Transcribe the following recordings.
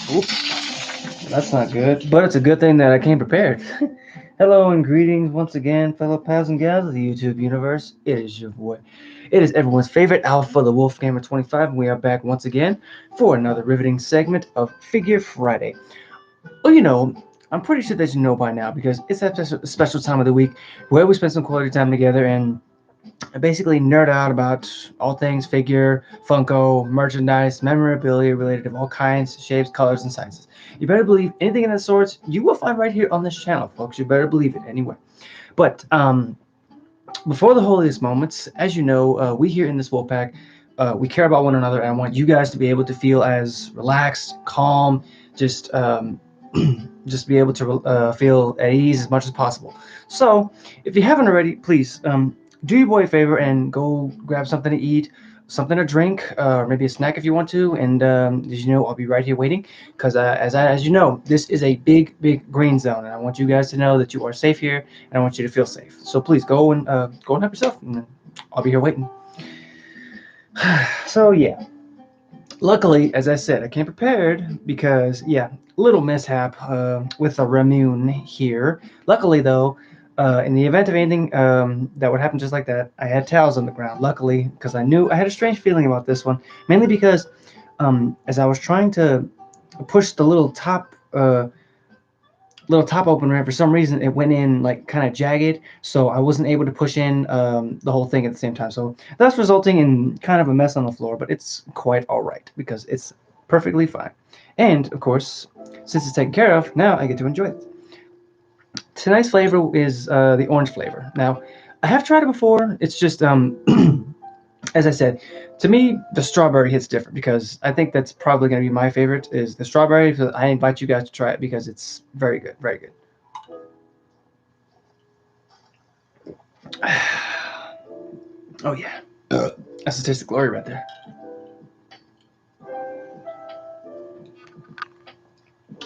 Oops, that's not good. But it's a good thing that I came prepared. Hello and greetings once again, fellow pals and gals of the YouTube universe. It is your boy. It is everyone's favorite Alpha the Wolf Gamer 25, and we are back once again for another riveting segment of Figure Friday. Well, I'm pretty sure that you know by now because it's that special time of the week where we spend some quality time together and I basically nerd out about all things figure, Funko, merchandise, memorabilia related of all kinds, shapes, colors, and sizes. You better believe anything of that sort you will find right here on this channel, folks. You better believe it anyway. But before the holiest moments, as you know, we here in this Wolfpack, we care about one another, and I want you guys to be able to feel as relaxed, calm, just just be able to feel at ease as much as possible. So, if you haven't already, please do your boy a favor and go grab something to eat, something to drink, or maybe a snack if you want to. And as you know, I'll be right here waiting because as you know, this is a big green zone, and I want you guys to know that you are safe here, and I want you to feel safe. So please go and help yourself, and I'll be here waiting. So yeah, luckily, as I said, I came prepared because, yeah, little mishap with a Ramune here. Luckily, though, in the event of anything that would happen just like that, I had towels on the ground. Luckily, because I knew I had a strange feeling about this one, mainly because as I was trying to push the little top opener, for some reason it went in like kind of jagged, so I wasn't able to push in the whole thing at the same time. So that's resulting in kind of a mess on the floor, but it's quite all right because it's perfectly fine. And of course, since it's taken care of, now I get to enjoy it. Tonight's flavor is the orange flavor. Now, I have tried it before. It's just as I said, to me, the strawberry hits different because I think that's probably going to be my favorite is the strawberry. So I invite you guys to try it because it's very good, very good. Oh yeah, that's a taste of glory right there.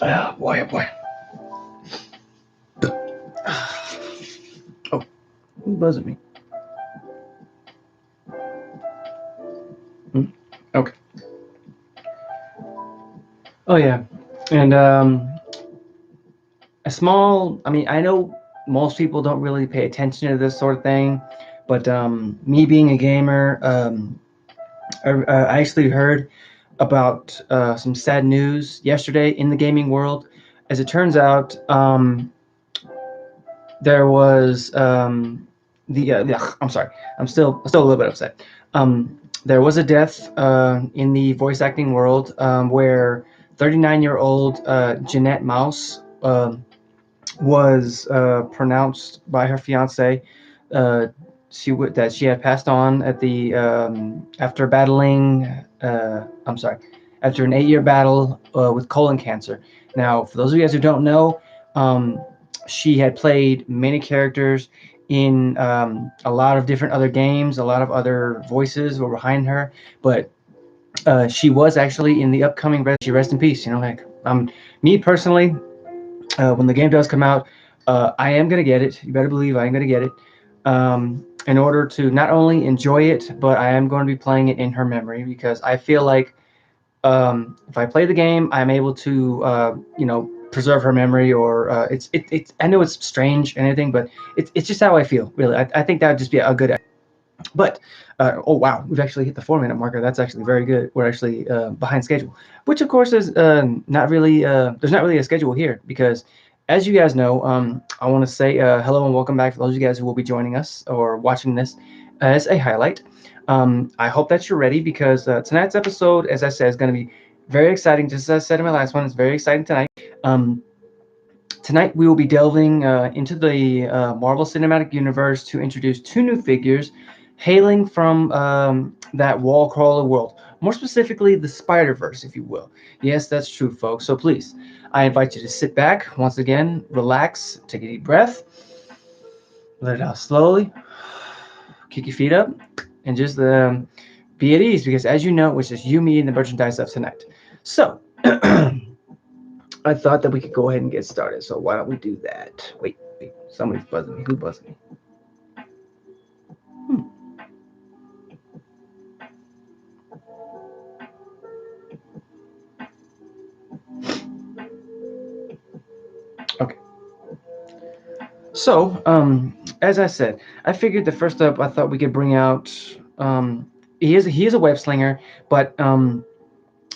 Oh boy, oh boy. Oh, who's buzzing me? Hmm? Okay. Oh yeah, and a small. I mean, I know most people don't really pay attention to this sort of thing, but me being a gamer, I actually heard about some sad news yesterday in the gaming world. As it turns out, there was I'm sorry, I'm still a little bit upset. There was a death in the voice acting world where 39-year-old Jeanette Mouse was pronounced by her fiance uh, that she had passed on at the after battling I'm sorry, after an 8-year battle with colon cancer. Now, for those of you guys who don't know, um, she had played many characters in a lot of different other games. A lot of other voices were behind her, but she was actually in the upcoming Rest in Peace. Like me personally, when the game does come out, I am gonna get it. You better believe I am gonna get it. In order to not only enjoy it, but I am going to be playing it in her memory because I feel like if I play the game, I'm able to preserve her memory. Or it's I know it's strange and anything, but it's just how I feel. Really, I think that would just be a good. But oh wow, we've actually hit the 4-minute marker. That's actually very good. We're actually behind schedule, which of course is not really. There's not really a schedule here because, as you guys know, I want to say hello and welcome back for those of you guys who will be joining us or watching this as a highlight. I hope that you're ready because tonight's episode, as I said, is going to be very exciting. Just as I said in my last one, it's very exciting tonight. Um, Tonight we will be delving into the Marvel Cinematic Universe to introduce two new figures hailing from that wall crawler world. More specifically, the Spider-Verse, if you will. Yes, that's true, folks. So please, I invite you to sit back, once again, relax, take a deep breath, let it out slowly, kick your feet up, and just be at ease because, as you know, it's just you, me, and the merchandise of tonight. So, I thought that we could go ahead and get started. So why don't we do that? Wait, somebody's buzzing me. Who buzzing me? Hmm. So, as I said, I figured that first up, I thought we could bring out. He is a web slinger, but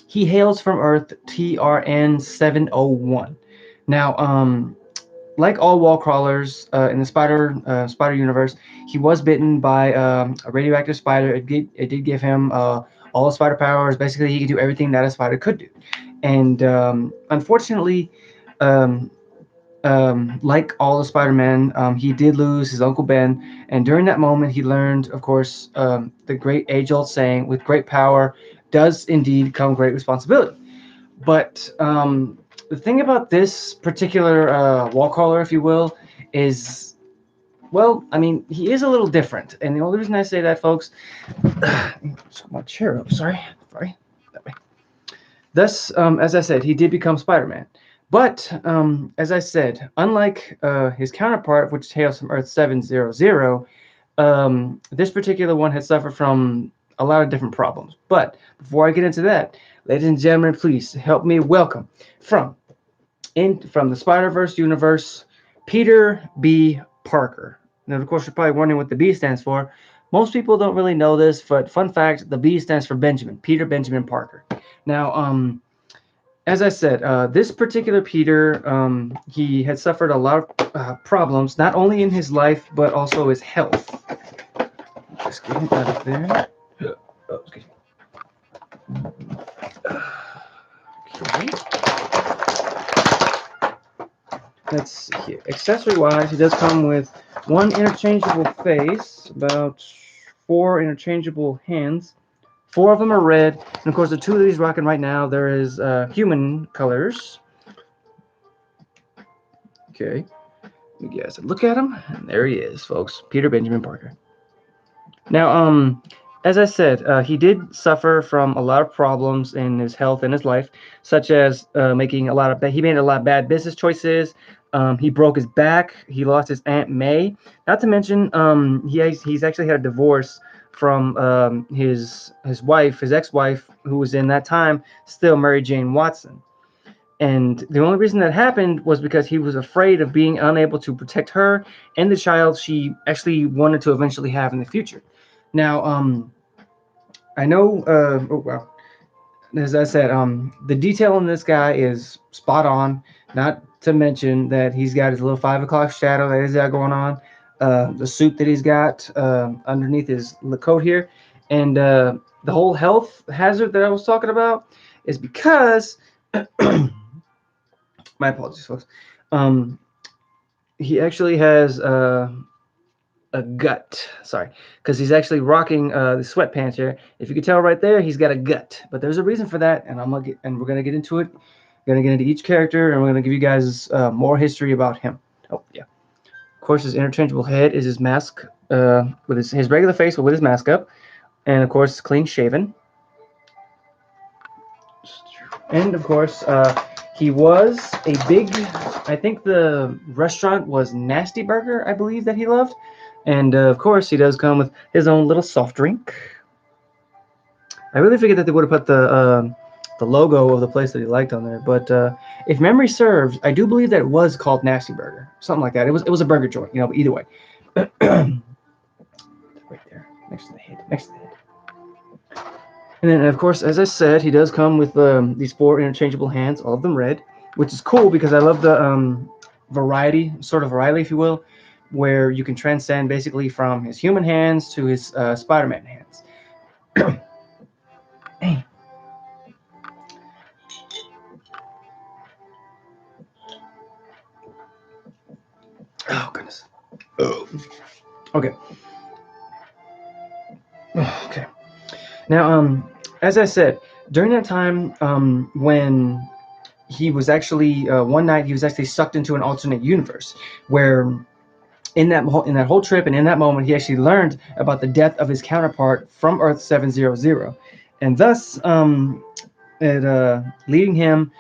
he hails from Earth TRN 701. Now, like all wall crawlers in the spider universe, he was bitten by a radioactive spider. It did give him all the spider powers. Basically, he could do everything that a spider could do. And unfortunately, um, like all the Spider-Man, he did lose his Uncle Ben, and during that moment, he learned, of course, the great age-old saying: "With great power, does indeed come great responsibility." But the thing about this particular wall crawler, if you will, is, well, I mean, he is a little different, and the only reason I say that, folks, my chair up. Sorry. That way. Thus, as I said, he did become Spider-Man. But as I said, unlike his counterpart, which hails from Earth 700, this particular one had suffered from a lot of different problems. But before I get into that, ladies and gentlemen, please help me welcome from from the Spider-Verse universe, Peter B. Parker. Now, of course, you're probably wondering what the B stands for. Most people don't really know this, but fun fact: the B stands for Benjamin, Peter Benjamin Parker. Now, as I said, this particular Peter, he had suffered a lot of problems, not only in his life but also his health. Just get him out of there. Oh, excuse me. Okay. Let's see here. Accessory wise, he does come with one interchangeable face, about four interchangeable hands. Four of them are red, and of course, the two that he's rocking right now, there is human colors. Okay, you guys look at him, and there he is, folks. Peter Benjamin Parker. Now, as I said, he did suffer from a lot of problems in his health and his life, such as he made a lot of bad business choices. He broke his back. He lost his Aunt May. Not to mention, he's actually had a divorce from his ex-wife, who was in that time still Mary Jane Watson. And the only reason that happened was because he was afraid of being unable to protect her and the child she actually wanted to eventually have in the future. Now, I know. Oh wow! As I said, the detail on this guy is spot on. Not to mention that he's got his little 5 o'clock shadow that he's got going on, the suit that he's got underneath his coat here, and the whole health hazard that I was talking about is because my apologies, folks. Um, he actually has a gut. Sorry, because he's actually rocking the sweatpants here. If you can tell right there, he's got a gut. But there's a reason for that, and we're gonna get into it. We're gonna get into each character, and we're gonna give you guys more history about him. Oh yeah. Of course, his interchangeable head is his mask with his regular face, but with his mask up, and of course, clean shaven. And of course, he was a big. I think the restaurant was Nasty Burger, I believe that he loved, and of course, he does come with his own little soft drink. I really figured that they would have put the logo of the place that he liked on there, but if memory serves, I do believe that it was called Nasty Burger, something like that. It was a burger joint, you know. But either way, right there, next to the head, next to the head. And then, of course, as I said, he does come with these four interchangeable hands, all of them red, which is cool because I love the variety, if you will, where you can transcend basically from his human hands to his Spider-Man hands. Oh goodness. Oh. Okay. Okay. Now, as I said, during that time, when he was actually one night he was actually sucked into an alternate universe where in that whole trip and in that moment he actually learned about the death of his counterpart from Earth 700, and thus leading him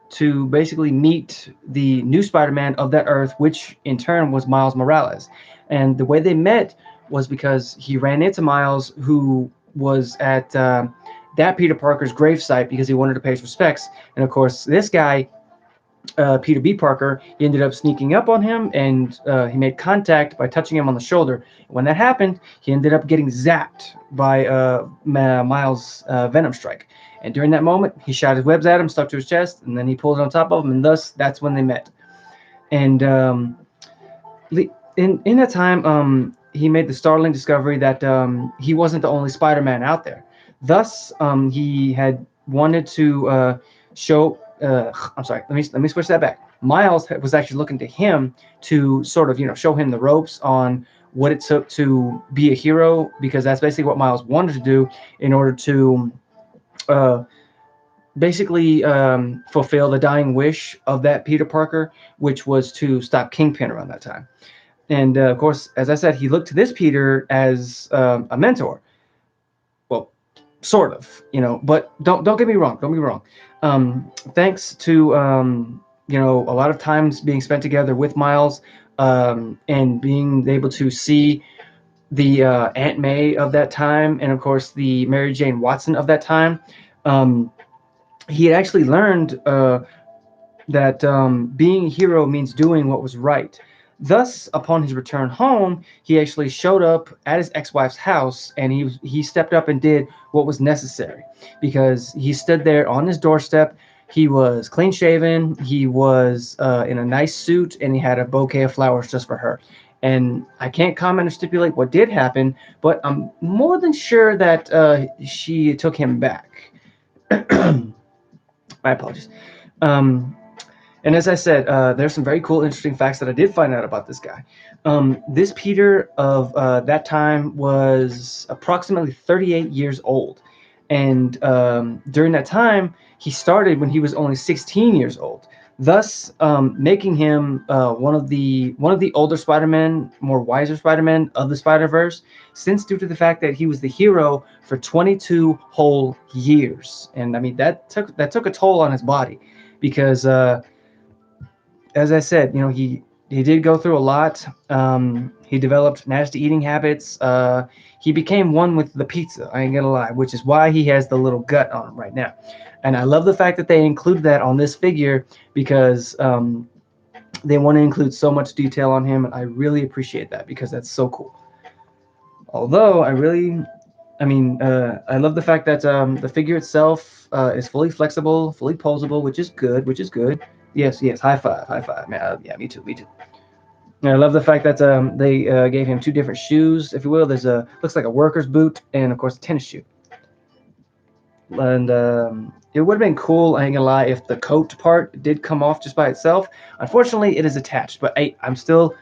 to basically meet the new Spider-Man of that Earth, which in turn was Miles Morales. And the way they met was because he ran into Miles, who was at that Peter Parker's gravesite because he wanted to pay his respects. And of course, this guy Peter B. Parker, he ended up sneaking up on him, and he made contact by touching him on the shoulder. When that happened, he ended up getting zapped by Miles' Venom Strike. And during that moment, he shot his webs at him, stuck to his chest, and then he pulled it on top of him, and thus that's when they met. And in that time, he made the startling discovery that he wasn't the only Spider-Man out there. Thus, he had wanted to show. I'm sorry. Let me switch that back. Miles was actually looking to him to sort of show him the ropes on what it took to be a hero, because that's basically what Miles wanted to do in order to uh, basically fulfill the dying wish of that Peter Parker, which was to stop Kingpin around that time. And of course, as I said, he looked to this Peter as a mentor. Well, sort of, But don't get me wrong. Don't get me wrong. Thanks to a lot of times being spent together with Miles, and being able to see the Aunt May of that time, and of course the Mary Jane Watson of that time, um, he had actually learned that being a hero means doing what was right. Thus, upon his return home, he actually showed up at his ex-wife's house, and he stepped up and did what was necessary, because he stood there on his doorstep. He was clean shaven. He was in a nice suit, and he had a bouquet of flowers just for her. And I can't comment or stipulate what did happen, but I'm more than sure that she took him back. My apologies. Um, and as I said, there's some very cool, interesting facts that I did find out about this guy. This Peter of that time was approximately 38 years old, and during that time, he started when he was only 16 years old, thus making him one of the older Spider-Men, more wiser Spider-Men of the Spider-Verse, since due to the fact that he was the hero for 22 whole years, and I mean that took a toll on his body, because as I said, he did go through a lot. He developed nasty eating habits. He became one with the pizza. I ain't gonna lie, which is why he has the little gut on him right now. And I love the fact that they include that on this figure, because they want to include so much detail on him, and I really appreciate that, because that's so cool. Although I love the fact that the figure itself is fully flexible, fully posable, which is good. Which is good. Yes, yes. High five, man. Yeah, me too, me too. And I love the fact that they gave him two different shoes, if you will. There's a looks like a worker's boot, and of course a tennis shoe. And it would have been cool, I ain't gonna lie, if the coat part did come off just by itself. Unfortunately, it is attached. But I still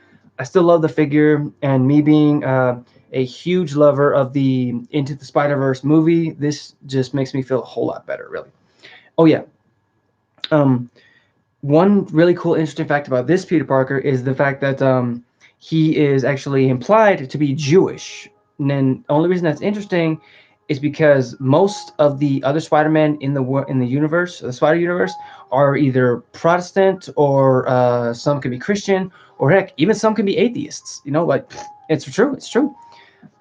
love the figure, and me being a huge lover of the Into the Spider-Verse movie, this just makes me feel a whole lot better, really. Oh yeah. Um, One really cool, interesting fact about this Peter Parker is the fact that he is actually implied to be Jewish. And then the only reason that's interesting is because most of the other Spider-Men in the universe, the Spider Universe, are either Protestant, or some can be Christian, or heck, even some can be atheists. Like, it's true, it's true.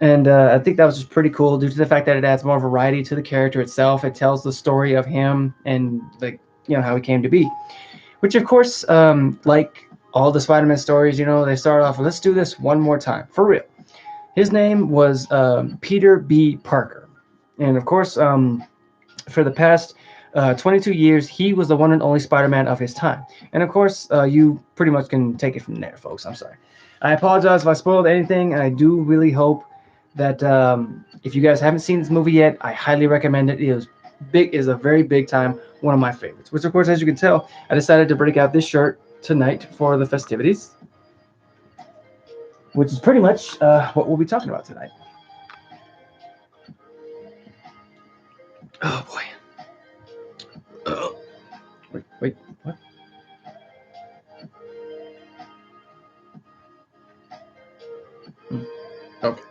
And I think that was just pretty cool due to the fact that it adds more variety to the character itself. It tells the story of him, and like how he came to be. Which, of course, like all the Spider-Man stories, they start off with, let's do this one more time, for real. His name was Peter B. Parker. And, of course, for the past 22 years, he was the one and only Spider-Man of his time. And, of course, you pretty much can take it from there, folks. I'm sorry. I apologize if I spoiled anything, and I do really hope that if you guys haven't seen this movie yet, I highly recommend it. It is a very big time one of my favorites. Which, of course, as you can tell, I decided to break out this shirt tonight for the festivities, which is pretty much what we'll be talking about tonight. Oh boy. Wait, what? Hmm. Okay.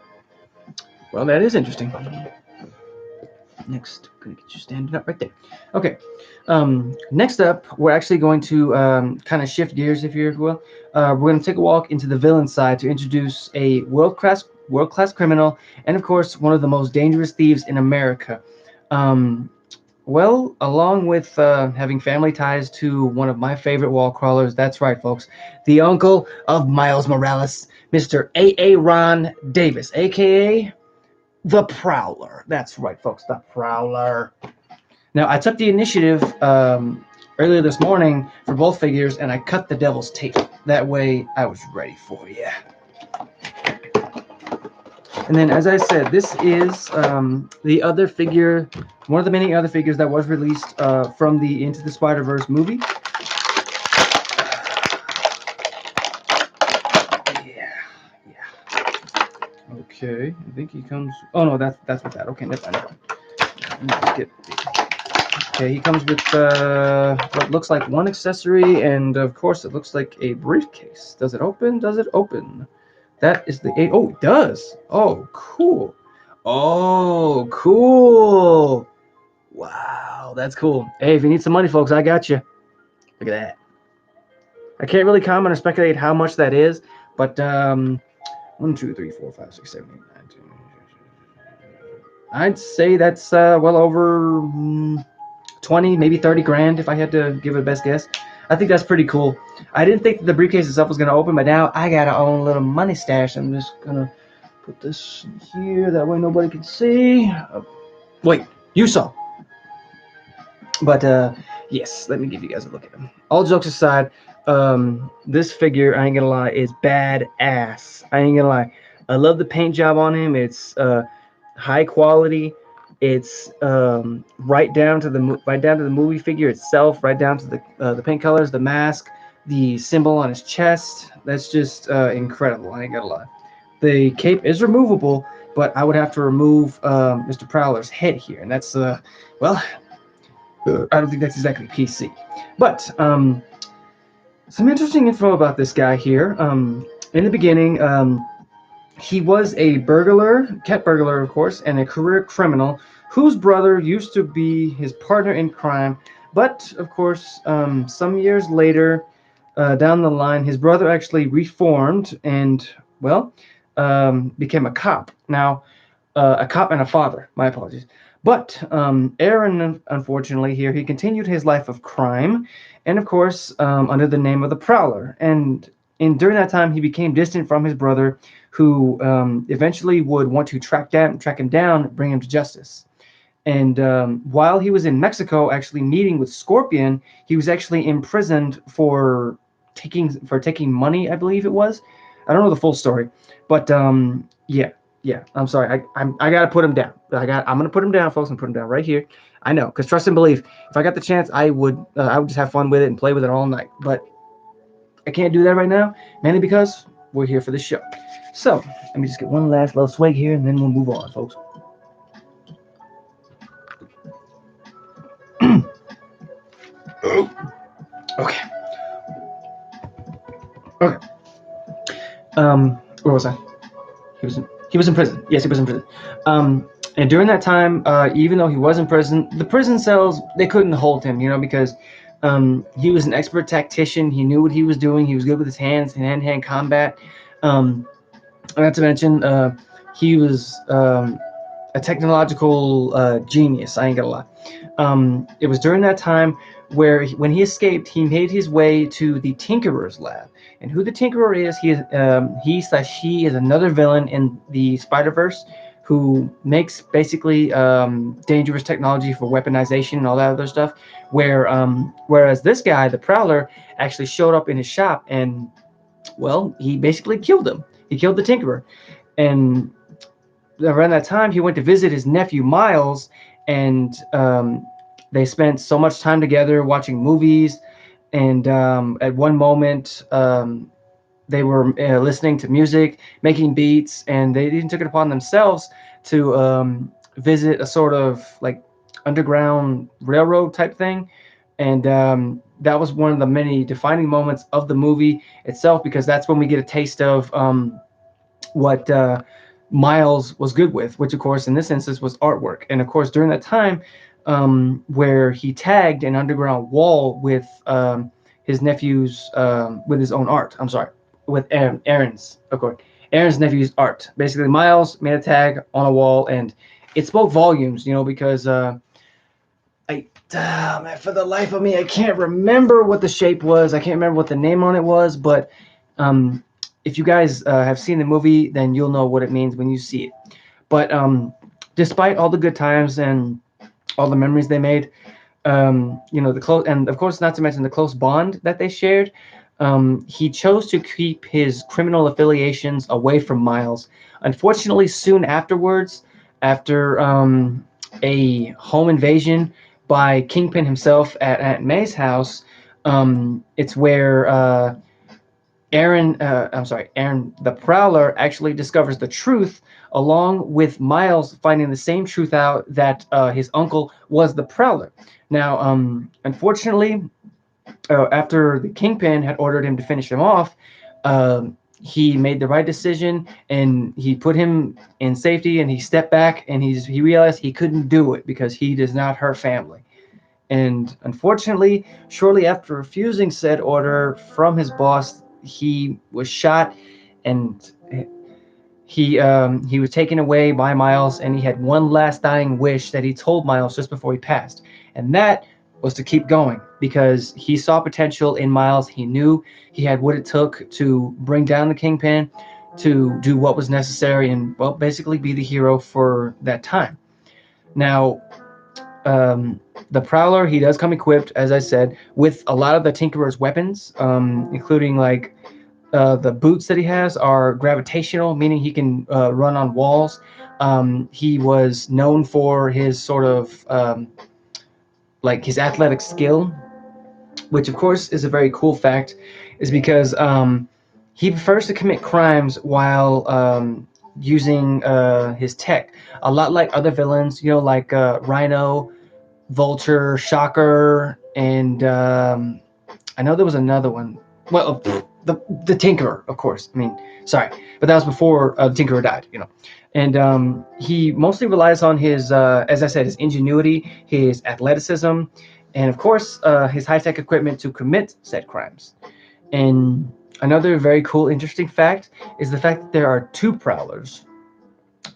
Well, that is interesting. Next, gonna get you standing up right there. Okay. Next up, we're actually going to kind of shift gears, if you will. We're going to take a walk into the villain side to introduce a world class criminal, and of course, one of the most dangerous thieves in America. Um, Well, along with having family ties to one of my favorite wall crawlers, that's right, folks, the uncle of Miles Morales, Mr. A. Ron Davis, aka the Prowler. That's right, folks, the Prowler. Now, I took the initiative earlier this morning for both figures, and I cut the devil's tape. That way, I was ready for you. And then, as I said, this is the other figure, one of the many other figures that was released from the Into the Spider-Verse movie. Yeah, yeah. Okay, I think he comes. Oh no, that's with that. Okay, that's fine. Let me just get. Okay, he comes with what looks like one accessory, and of course, it looks like a briefcase. Does it open? Does it open? That is the. Oh, it does. Oh, cool. Oh, cool. Wow, that's cool. Hey, if you need some money, folks, I got you. Look at that. I can't really comment or speculate how much that is, but 1, 2, 3, 4, 5, 6, 7, 8, 9, 10. I'd say that's well over 20, maybe 30 grand if I had to give a best guess. I think that's pretty cool. I didn't think the briefcase itself was going to open, but now I got our own little money stash. I'm just going to put this here. That way nobody can see. Wait, you saw. But yes, let me give you guys a look at him. All jokes aside, this figure, I ain't gonna lie, is badass. I ain't gonna lie. I love the paint job on him. It's high quality. It's right down to the movie figure itself, right down to the paint colors, the mask, the symbol on his chest. That's just incredible. I ain't gonna lie. The cape is removable, but I would have to remove Mr. Prowler's head here, and that's well, I don't think that's exactly PC. But some interesting info about this guy here. In the beginning, he was a burglar, cat burglar, of course, and a career criminal whose brother used to be his partner in crime. But of course, some years later, down the line, his brother actually reformed and, well, became a cop. Now, a cop and a father. My apologies. But Aaron, unfortunately, here he continued his life of crime, and of course, under the name of the Prowler. And during that time, he became distant from his brother, who eventually would want to track him down, bring him to justice. And while he was in Mexico, actually meeting with Scorpion, he was actually imprisoned for taking money, I believe it was. I don't know the full story, but yeah, yeah. I'm sorry. I gotta put him down. I'm gonna put him down, folks. I'm putting him down right here. I know, cause trust and believe. If I got the chance, I would just have fun with it and play with it all night. But I can't do that right now, mainly because we're here for the show. So let me just get one last little swig here, and then we'll move on, folks. Okay. Okay. Where was I? He was in prison. Yes, he was in prison. And during that time, even though he was in prison, the prison cells they couldn't hold him, because he was an expert tactician. He knew what he was doing. He was good with his hands and hand-to-hand combat. Um, Not to mention, he was a technological genius. I ain't gonna lie. It was during that time where, when he escaped, he made his way to the Tinkerer's lab. And who the Tinkerer is, he/she is another villain in the Spider-Verse who makes basically dangerous technology for weaponization and all that other stuff. Whereas this guy, the Prowler, actually showed up in his shop and, well, he basically killed him. He killed the Tinkerer. And around that time, he went to visit his nephew Miles, and they spent so much time together watching movies. And at one moment, they were listening to music, making beats, and they even took it upon themselves to visit a sort of like underground railroad type thing. And that was one of the many defining moments of the movie itself, because that's when we get a taste of what Miles was good with, which of course in this instance was artwork. And of course during that time, where he tagged an underground wall with his nephew's with his own art. I'm sorry, with Aaron's, of course, Aaron's nephew's art. Basically, Miles made a tag on a wall, and it spoke volumes, because Man, for the life of me, I can't remember what the shape was. I can't remember what the name on it was, but um, if you guys have seen the movie, then you'll know what it means when you see it. But despite all the good times and all the memories they made, the close, and of course, not to mention the close bond that they shared, he chose to keep his criminal affiliations away from Miles. Unfortunately, soon afterwards, after a home invasion by Kingpin himself at Aunt May's house, it's where Aaron the Prowler actually discovers the truth, along with Miles finding the same truth out that his uncle was the Prowler. Now, unfortunately, after the Kingpin had ordered him to finish him off, he made the right decision and he put him in safety and he stepped back and he realized he couldn't do it because he does not hurt family. And unfortunately, shortly after refusing said order from his boss, he was shot, and he was taken away by Miles, and he had one last dying wish that he told Miles just before he passed, and that was to keep going because he saw potential in Miles. He knew he had what it took to bring down the Kingpin, to do what was necessary, and well, basically be the hero for that time. Now, the Prowler, he does come equipped, as I said, with a lot of the Tinkerer's weapons, including like the boots that he has are gravitational, meaning he can run on walls. He was known for his sort of like his athletic skill, which of course is a very cool fact, is because he prefers to commit crimes while using his tech. A lot like other villains, like Rhino, Vulture, Shocker, and I know there was another one. Well, the Tinkerer, of course. I mean, sorry, but that was before the Tinkerer died. And he mostly relies on his, as I said, his ingenuity, his athleticism, and of course his high-tech equipment to commit said crimes. And another very cool, interesting fact is the fact that there are two Prowlers.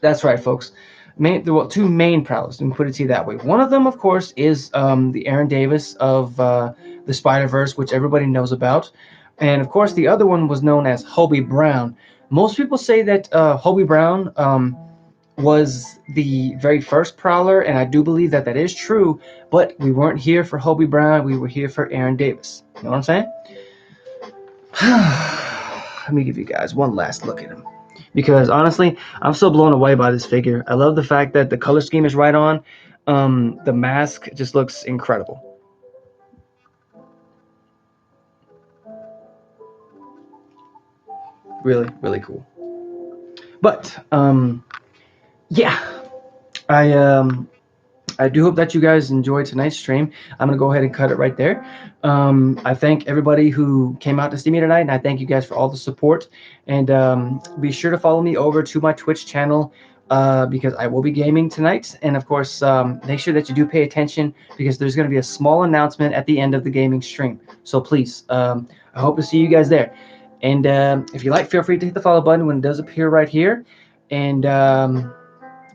That's right, folks. Well, two main prowlers. Let me put it to you that way. One of them, of course, is the Aaron Davis of the Spider Verse, which everybody knows about, and of course, the other one was known as Hobie Brown. Most people say that Hobie Brown was the very first Prowler, and I do believe that that is true. But we weren't here for Hobie Brown; we were here for Aaron Davis. You know what I'm saying? Let me give you guys one last look at him. Because honestly, I'm still blown away by this figure. I love the fact that the color scheme is right on. The mask just looks incredible. Really, really cool. But yeah, I I do hope that you guys enjoyed tonight's stream. I'm gonna go ahead and cut it right there. I thank everybody who came out to see me tonight, and I thank you guys for all the support. And be sure to follow me over to my Twitch channel because I will be gaming tonight. And of course, make sure that you do pay attention because there's going to be a small announcement at the end of the gaming stream. So please, I hope to see you guys there. And if you like, feel free to hit the follow button when it does appear right here. And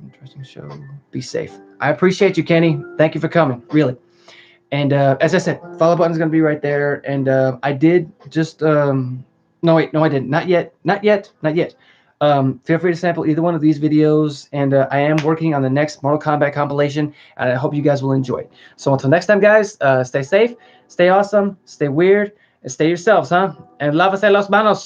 interesting show. Be safe. I appreciate you, Kenny. Thank you for coming, really. And as I said, follow button is going to be right there. And I did just no wait, no I didn't. Not yet. Not yet. Not yet. Feel free to sample either one of these videos. And I am working on the next Mortal Kombat compilation, and I hope you guys will enjoy it. So until next time, guys, stay safe, stay awesome, stay weird, and stay yourselves, huh? And lávase las manos.